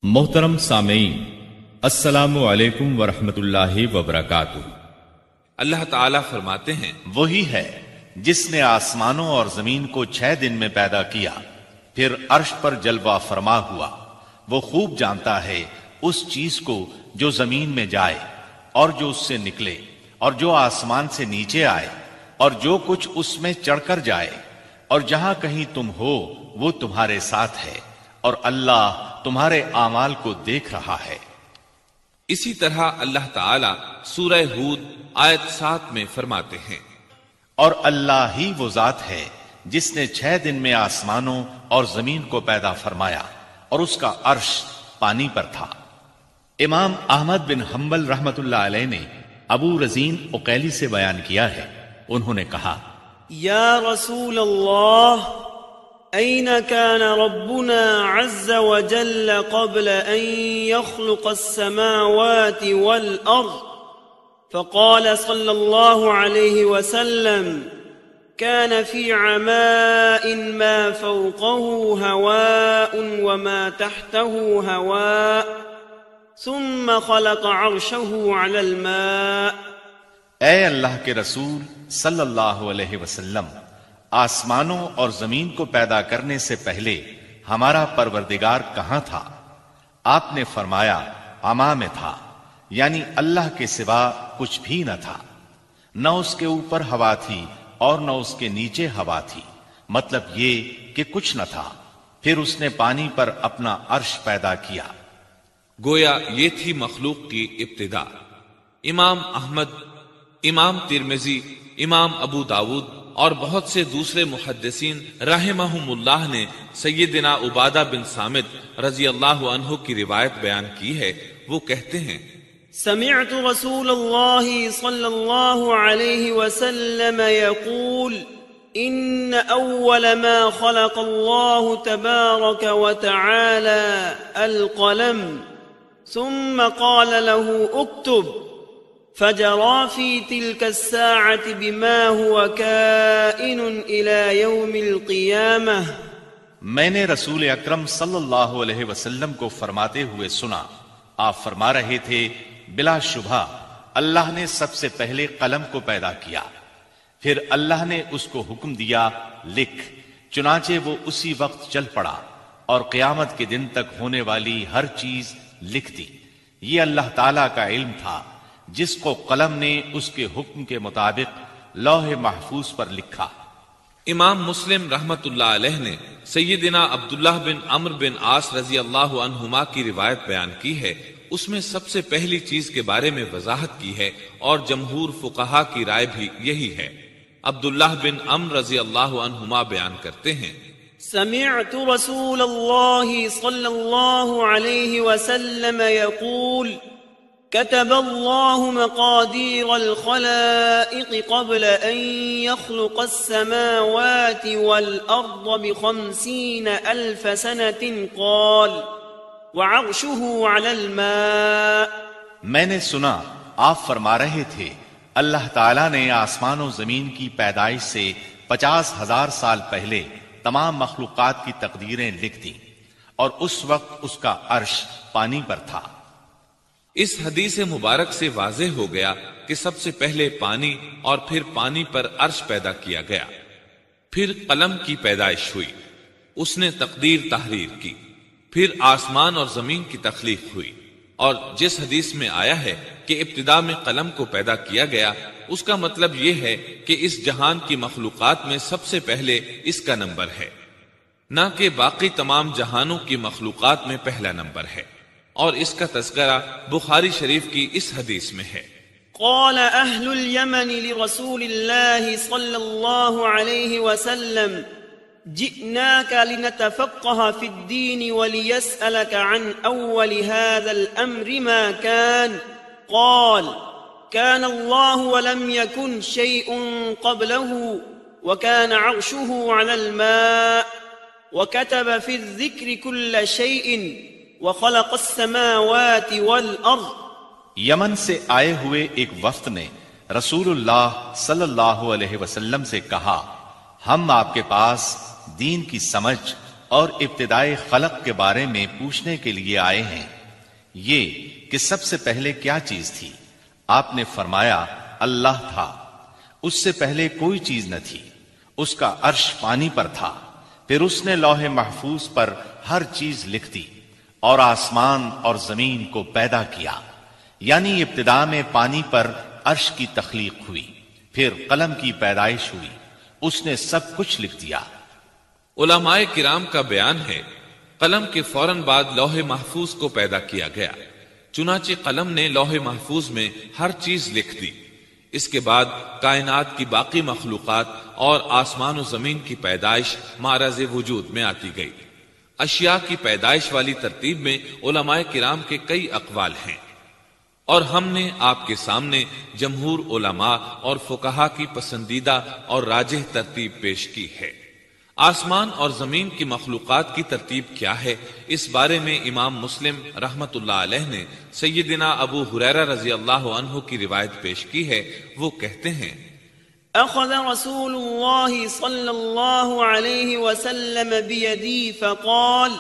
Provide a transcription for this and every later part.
محترم سامعین، السلام علیکم ورحمۃ اللہ وبرکاتہ۔ اللہ تعالیٰ فرماتے ہیں، وہی ہے جس نے آسمانوں اور زمین کو 6 دن میں پیدا کیا، پھر عرش پر جلوہ فرما ہوا۔ وہ خوب جانتا ہے اس چیز کو جو زمین میں جائے اور جو اس سے نکلے، اور جو آسمان سے نیچے آئے، اور جو کچھ اس میں چڑھ کر جائے، اور جہاں کہیں تم ہو وہ تمہارے ساتھ ہے، اور اللہ تمہارے اعمال کو دیکھ رہا ہے۔ اسی طرح اللہ تعالیٰ سورہ ہود آیت 7 میں فرماتے ہیں، اور اللہ ہی وہ ذات ہے جس نے 6 دن میں آسمانوں اور زمین کو پیدا فرمایا، اور اس کا عرش پانی پر تھا۔ امام احمد بن حنبل رحمت اللہ علیہ نے ابو رزین عقیلی سے بیان کیا ہے، انہوں نے کہا، یا رسول اللہ، أين كان ربنا عز وجل قبل أن يخلق السماوات والأرض؟ فقال صلى الله عليه وسلم، كان في عماء ما فوقه هواء وما تحته هواء ثم خلق عرشه على الماء۔ اے اللہ کے رسول صلی اللہ علیہ وسلم، آسمانوں اور زمین کو پیدا کرنے سے پہلے ہمارا پروردگار کہاں تھا؟ آپ نے فرمایا، عما میں تھا، یعنی اللہ کے سوا کچھ بھی نہ تھا، نہ اس کے اوپر ہوا تھی اور نہ اس کے نیچے ہوا تھی، مطلب یہ کہ کچھ نہ تھا، پھر اس نے پانی پر اپنا عرش پیدا کیا۔ گویا یہ تھی مخلوق کی ابتدا۔ امام احمد، امام ترمذی، امام ابو داود اور بہت سے دوسرے محدثین رحمہم اللہ نے سیدنا عبادہ بن صامت رضی اللہ عنہ کی روایت بیان کی ہے۔ وہ کہتے ہیں، سمعت رسول اللہ صلی اللہ علیہ وسلم يقول ان اول ما خلق اللہ تبارک وتعالى القلم ثم قال له اكتب، فجرى في تلك الساعة بما هو كائن إلى يوم القيامة۔ میں نے رسول اکرم صلی اللہ علیہ وسلم کو فرماتے ہوئے سنا، آپ فرما رہے تھے، بلا شبہ اللہ نے سب سے پہلے قلم کو پیدا کیا، پھر اللہ نے اس کو حکم دیا، لکھ، چنانچہ وہ اسی وقت چل پڑا اور قیامت کے دن تک ہونے والی ہر چیز لکھ دی۔ یہ اللہ تعالیٰ کا علم تھا جس کو قلم نے اس کے حکم کے مطابق لوح محفوظ پر لکھا۔ امام مسلم رحمت اللہ علیہ نے سیدنا عبداللہ بن عمرو بن عاص رضی اللہ عنہما کی روایت بیان کی ہے۔ اس میں سب سے پہلی چیز کے بارے میں وضاحت کی ہے، اور جمہور فقہا کی رائے بھی یہی ہے۔ عبداللہ بن عمرو رضی اللہ عنہما بیان کرتے ہیں، سمعت رسول اللہ صلی اللہ علیہ وسلم يقول كتب الله مقادير الخلائق قبل أن يخلق السماوات والأرض ب50,000 سنة قال وعرشه على الماء۔ میں نے سنا آپ فرما رہے تھے، اللہ تعالیٰ نے آسمان و زمین کی پیدائش سے 50,000 سال پہلے تمام مخلوقات کی تقدیریں لکھ دیں، اور اس وقت اس کا عرش پانی پر تھا۔ اس حدیث مبارک سے واضح ہو گیا کہ سب سے پہلے پانی اور پھر پانی پر عرش پیدا کیا گیا، پھر قلم کی پیدائش ہوئی، اس نے تقدیر تحریر کی، پھر آسمان اور زمین کی تخلیق ہوئی۔ اور جس حدیث میں آیا ہے کہ ابتدا میں قلم کو پیدا کیا گیا، اس کا مطلب یہ ہے کہ اس جہان کی مخلوقات میں سب سے پہلے اس کا نمبر ہے، نہ کہ باقی تمام جہانوں کی مخلوقات میں پہلا نمبر ہے۔ اور اس کا تذکرہ بخاری شریف کی اس حدیث میں ہے، قال اہل الیمن لرسول اللہ صلی اللہ علیہ وسلم جئناک لنتفقہ فی الدین ولیسألک عن اول هذا الامر ما كان قال كان اللہ ولم يكن شيء قبله وكان عرشه على الماء وكتب في الذکر كل شيء وخلق السماوات والارض۔ یمن سے آئے ہوئے ایک وفد نے رسول اللہ صلی اللہ علیہ وسلم سے کہا، ہم آپ کے پاس دین کی سمجھ اور ابتدائی خلق کے بارے میں پوچھنے کے لیے آئے ہیں، یہ کہ سب سے پہلے کیا چیز تھی؟ آپ نے فرمایا اللہ تھا، اس سے پہلے کوئی چیز نہ تھی، اس کا عرش پانی پر تھا، پھر اس نے لوح محفوظ پر ہر چیز لکھ دی اور آسمان اور زمین کو پیدا کیا، یعنی ابتدا میں پانی پر عرش کی تخلیق ہوئی، پھر قلم کی پیدائش ہوئی، اس نے سب کچھ لکھ دیا۔ علماء کرام کا بیان ہے قلم کے فوراً بعد لوح محفوظ کو پیدا کیا گیا، چنانچہ قلم نے لوح محفوظ میں ہر چیز لکھ دی۔ اس کے بعد کائنات کی باقی مخلوقات اور آسمان و زمین کی پیدائش معرض وجود میں آتی گئی۔ اشیاء کی پیدائش والی ترتیب میں علماء کرام کے کئی اقوال ہیں، اور ہم نے آپ کے سامنے جمہور علماء اور فقہا کی پسندیدہ اور راجح ترتیب پیش کی ہے۔ آسمان اور زمین کی مخلوقات کی ترتیب کیا ہے، اس بارے میں امام مسلم رحمت اللہ علیہ نے سیدنا ابو ہریرہ رضی اللہ عنہ کی روایت پیش کی ہے۔ وہ کہتے ہیں أخذ رسول الله صلى الله عليه وسلم بيدي فقال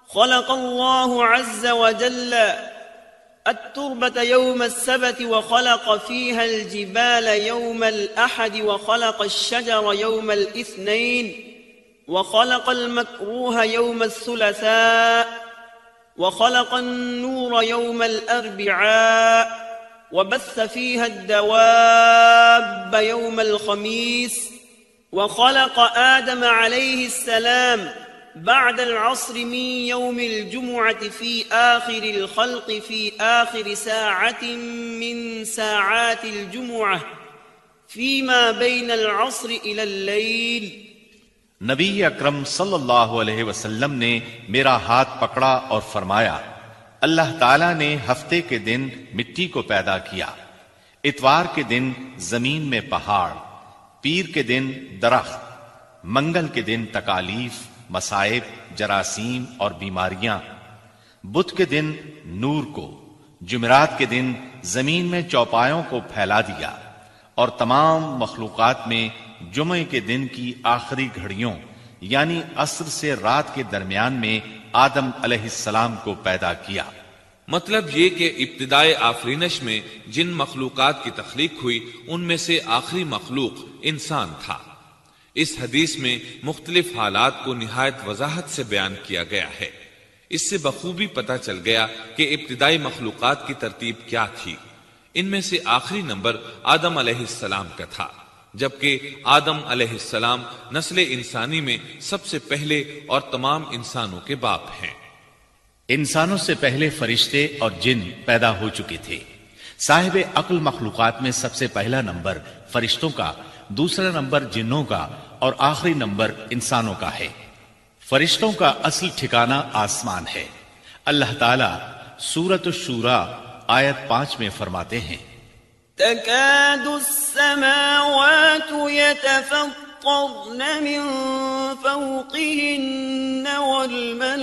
خلق الله عز وجل التربة يوم السبت وخلق فيها الجبال يوم الأحد وخلق الشجر يوم الاثنين وخلق المكروه يوم الثلاثاء وخلق النور يوم الأربعاء وبث فيها الدواب يوم الخميس وخلق آدم عليه السلام بعد العصر من يوم الجمعة في آخر الخلق في آخر ساعة من ساعات الجمعة فيما بين العصر إلى الليل۔ نبی اکرم صلی اللہ علیہ وسلم نے میرا ہاتھ پکڑا اور فرمایا، اللہ تعالیٰ نے ہفتے کے دن مٹی کو پیدا کیا، اتوار کے دن زمین میں پہاڑ، پیر کے دن درخت، منگل کے دن تکالیف، مصائب، جراثیم اور بیماریاں، بدھ کے دن نور کو، جمعرات کے دن زمین میں چوپایوں کو پھیلا دیا، اور تمام مخلوقات میں جمعے کے دن کی آخری گھڑیوں یعنی عصر سے رات کے درمیان میں آدم علیہ السلام کو پیدا کیا۔ مطلب یہ کہ ابتدائے آفرینش میں جن مخلوقات کی تخلیق ہوئی ان میں سے آخری مخلوق انسان تھا۔ اس حدیث میں مختلف حالات کو نہایت وضاحت سے بیان کیا گیا ہے۔ اس سے بخوبی پتہ چل گیا کہ ابتدائی مخلوقات کی ترتیب کیا تھی۔ ان میں سے آخری نمبر آدم علیہ السلام کا تھا، جبکہ آدم علیہ السلام نسل انسانی میں سب سے پہلے اور تمام انسانوں کے باپ ہیں۔ انسانوں سے پہلے فرشتے اور جن پیدا ہو چکے تھے۔ صاحب عقل مخلوقات میں سب سے پہلا نمبر فرشتوں کا، دوسرا نمبر جنوں کا اور آخری نمبر انسانوں کا ہے۔ فرشتوں کا اصل ٹھکانہ آسمان ہے۔ اللہ تعالیٰ سورۃ الشورى آیت 5 میں فرماتے ہیں، تكاد السماوات يتفطرن من فوقهن والملائكة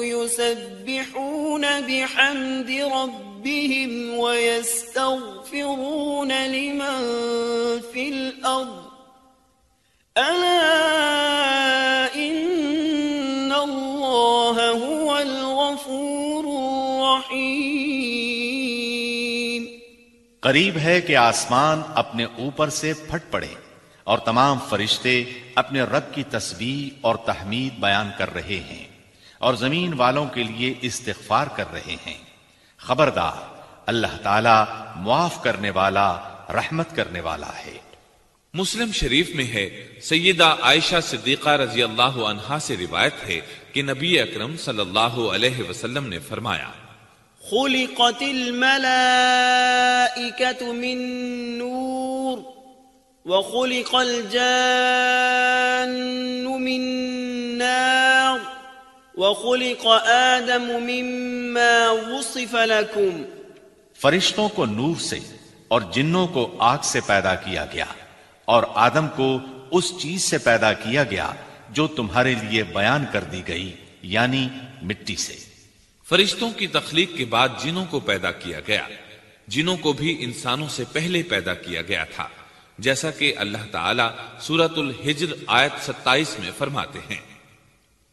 يسبحون بحمد ربهم ويستغفرون لمن في الأرض ألا إن الله هو الغفور الرحيم۔ قریب ہے کہ آسمان اپنے اوپر سے پھٹ پڑے اور تمام فرشتے اپنے رب کی تسبیح اور تحمید بیان کر رہے ہیں اور زمین والوں کے لیے استغفار کر رہے ہیں۔ خبردار، اللہ تعالی معاف کرنے والا، رحمت کرنے والا ہے۔ مسلم شریف میں ہے، سیدہ عائشہ صدیقہ رضی اللہ عنہا سے روایت ہے کہ نبی اکرم صلی اللہ علیہ وسلم نے فرمایا، خلقت الملائكة من نور وخلق الجان من نار وخلق آدم مما وصف لكم۔ فرشتوں کو نور سے اور جنوں کو آگ سے پیدا کیا گیا اور آدم کو اس چیز سے پیدا کیا گیا جو تمہارے لیے بیان کر دی گئی، یعنی مٹی سے۔ فرشتوں کی تخلیق کے بعد جنوں کو پیدا کیا گیا۔ جنوں کو بھی انسانوں سے پہلے پیدا کیا گیا تھا۔ جیسا کہ اللہ تعالیٰ سورۃ الحجر آیت 27 میں فرماتے ہیں،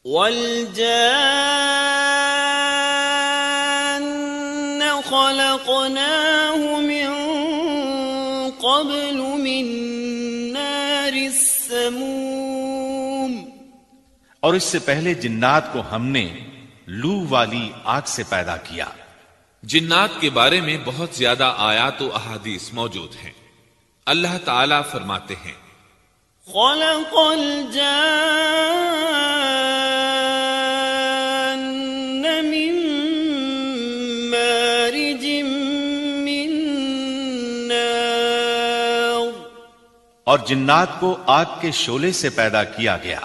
وَالْجَانَّ خَلَقْنَاهُ مِن قَبْلُ مِن نَّارِ السَّمُومِ، اور اس سے پہلے جنات کو ہم نے لو والی آگ سے پیدا کیا۔ جنات کے بارے میں بہت زیادہ آیات و احادیث موجود ہیں۔ اللہ تعالیٰ فرماتے ہیں، خَلَقَ الْجَانَّ مِن مَّارِجٍ مِّن نَّارٍ، اور جنات کو آگ کے شعلے سے پیدا کیا گیا۔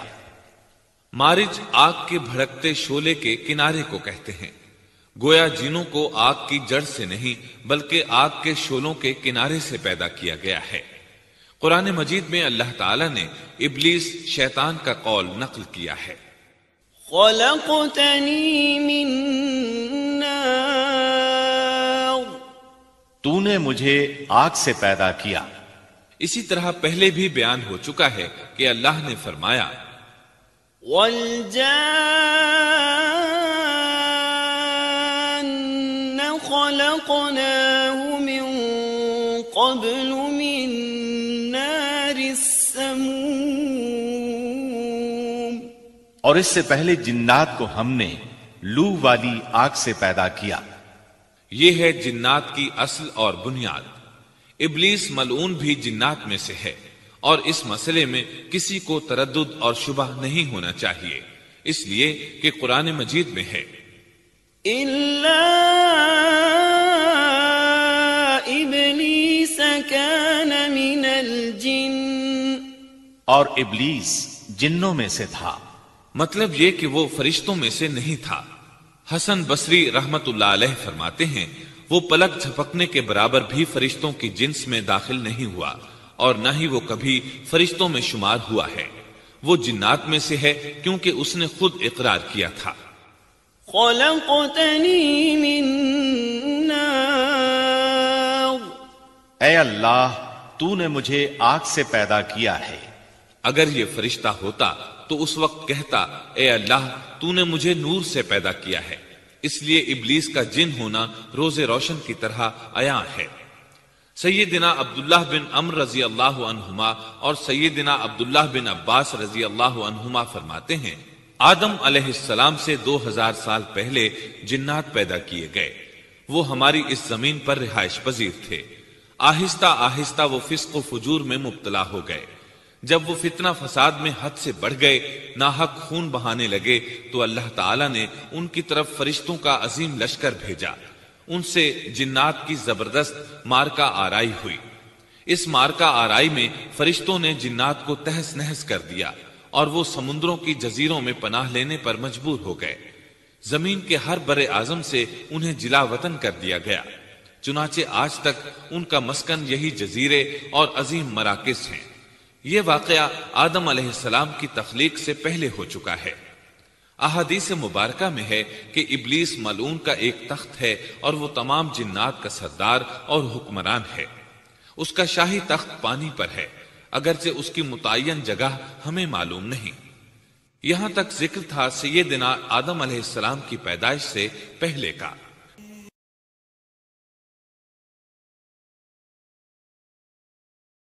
مارج آگ کے بھڑکتے شعلے کے کنارے کو کہتے ہیں، گویا جنوں کو آگ کی جڑ سے نہیں بلکہ آگ کے شعلوں کے کنارے سے پیدا کیا گیا ہے۔ قرآن مجید میں اللہ تعالیٰ نے ابلیس شیطان کا قول نقل کیا ہے، خَلَقْتَنِي مِن نَّارٍ، تو نے مجھے آگ سے پیدا کیا۔ اسی طرح پہلے بھی بیان ہو چکا ہے کہ اللہ نے فرمایا، وَالْجَانَّ خَلَقْنَاهُ مِن قَبْلُ مِن نَّارِ السَّمُومِ، اور اس سے پہلے جنات کو ہم نے لو والی آگ سے پیدا کیا۔ یہ ہے جنات کی اصل اور بنیاد۔ ابلیس ملعون بھی جنات میں سے ہے، اور اس مسئلے میں کسی کو تردد اور شبہ نہیں ہونا چاہیے، اس لیے کہ قرآن مجید میں ہے، إِلَّا إِبْلِيسَ كَانَ مِنَ الْجِنِّ، اور ابلیس جنوں میں سے تھا۔ مطلب یہ کہ وہ فرشتوں میں سے نہیں تھا۔ حسن بصری رحمت اللہ علیہ فرماتے ہیں، وہ پلک جھپکنے کے برابر بھی فرشتوں کی جنس میں داخل نہیں ہوا، اور نہ ہی وہ کبھی فرشتوں میں شمار ہوا ہے۔ وہ جنات میں سے ہے کیونکہ اس نے خود اقرار کیا تھا، خَلَقْتَنِي مِن نَّارٍ، اے اللہ تو نے مجھے آگ سے پیدا کیا ہے۔ اگر یہ فرشتہ ہوتا تو اس وقت کہتا، اے اللہ تو نے مجھے نور سے پیدا کیا ہے۔ اس لیے ابلیس کا جن ہونا روز روشن کی طرح عیاں ہے۔ سیدنا عبداللہ بن عمر رضی اللہ عنہما اور سیدنا عبداللہ بن عباس رضی اللہ عنہما فرماتے ہیں، آدم علیہ السلام سے 2000 سال پہلے جنات پیدا کیے گئے۔ وہ ہماری اس زمین پر رہائش پذیر تھے۔ آہستہ آہستہ وہ فسق و فجور میں مبتلا ہو گئے۔ جب وہ فتنہ فساد میں حد سے بڑھ گئے، ناحق خون بہانے لگے، تو اللہ تعالیٰ نے ان کی طرف فرشتوں کا عظیم لشکر بھیجا۔ ان سے جنات کی زبردست مارکہ آرائی ہوئی۔ اس مارکہ آرائی میں فرشتوں نے جنات کو تہس نہس کر دیا، اور وہ سمندروں کی جزیروں میں پناہ لینے پر مجبور ہو گئے۔ زمین کے ہر بر اعظم سے انہیں جلا وطن کر دیا گیا، چنانچہ آج تک ان کا مسکن یہی جزیرے اور عظیم مراکز ہیں۔ یہ واقعہ آدم علیہ السلام کی تخلیق سے پہلے ہو چکا ہے۔ احادیث مبارکہ میں ہے کہ ابلیس ملعون کا ایک تخت ہے، اور وہ تمام جنات کا سردار اور حکمران ہے۔ اس کا شاہی تخت پانی پر ہے، اگرچہ اس کی متعین جگہ ہمیں معلوم نہیں۔ یہاں تک ذکر تھا سیدنا آدم علیہ السلام کی پیدائش سے پہلے کا۔